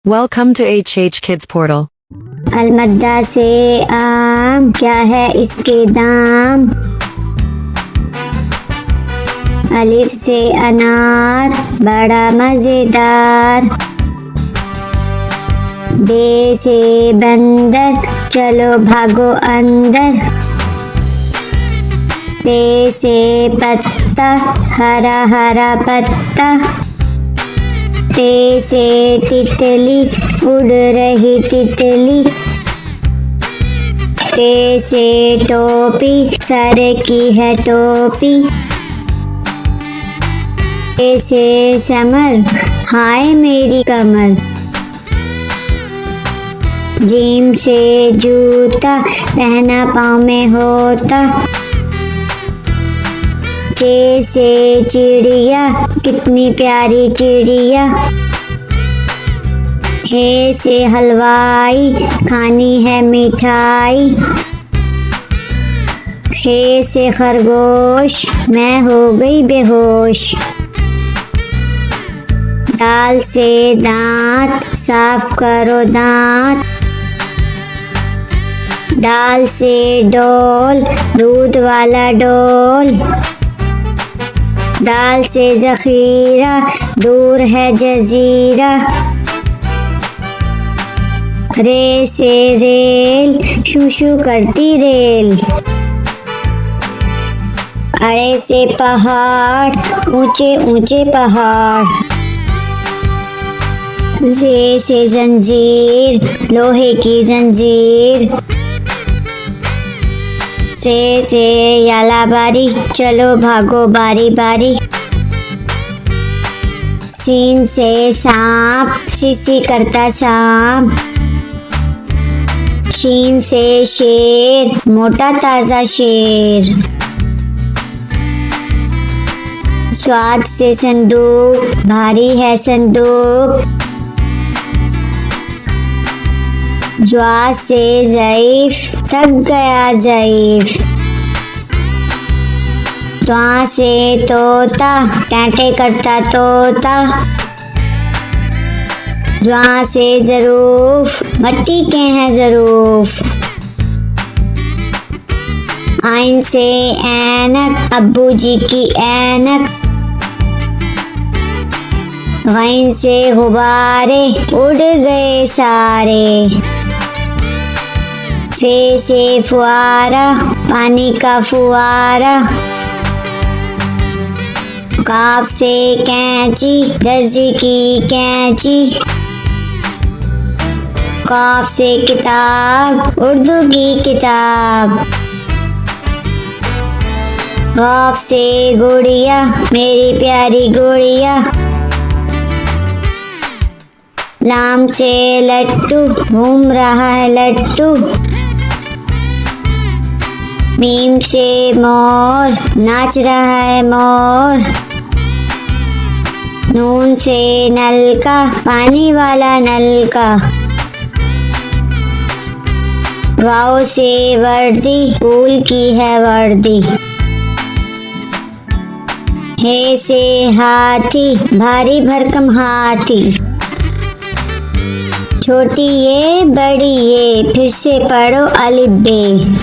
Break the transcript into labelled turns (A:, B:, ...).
A: Welcome to HH Kids Portal.
B: अलमद्दा से आम, क्या है इसके दाम। अलिफ से अनार, बड़ा मजेदार। बे से बंदर, चलो भागो अंदर। पे से पत्ता, हरा हरा पत्ता। ते से तितली, उड़ रही तितली। टे से टोपी, सर की है टोपी। टे से समर, हाय मेरी कमर। जीम से जूता, पहना पाँव में होता। चे से चिड़िया, कितनी प्यारी चिड़िया। हे से हलवाई, खानी है मिठाई। हे से खरगोश, मैं हो गई बेहोश। दाल से दांत, साफ करो दांत। दाल से डोल, दूध वाला डोल। दाल से जखीरा, दूर है जजीरा। रे से रेल, शू शू करती रेल। अरे से पहाड़, ऊंचे ऊंचे पहाड़। जे से जंजीर, लोहे की जंजीर। से याला बारी, चलो भागो बारी बारी। सीन से सांप, सी करता सांप। शीन से शेर, मोटा ताजा शेर। स्वाद से संदूक, भारी है संदूक। ज्वा से ज़ईफ, थक गया ज़ईफ। त्वा से तोता, टाँटे करता तोता। ज्वा से ज़रूफ, मट्टी के हैं ज़रूफ। आइन से ऐनक, अब्बू जी की ऐनक। गैन से गुब्बारे, उड़ गए सारे। फे से फुआरा, पानी का फुआरा। काफ से कैंची, दर्जी की कैंची। काफ से किताब, उर्दू की किताब। काफ से गुड़िया, मेरी प्यारी गुड़िया। लाम से लट्टू, घूम रहा है लट्टू। मीम से मोर, नाच रहा है मोर। नून से नलका, पानी वाला नलका। वाव से वर्दी, फूल की है वर्दी। हे से हाथी, भारी भरकम हाथी। छोटी ये बड़ी ये, फिर से पढ़ो अलिफ बे।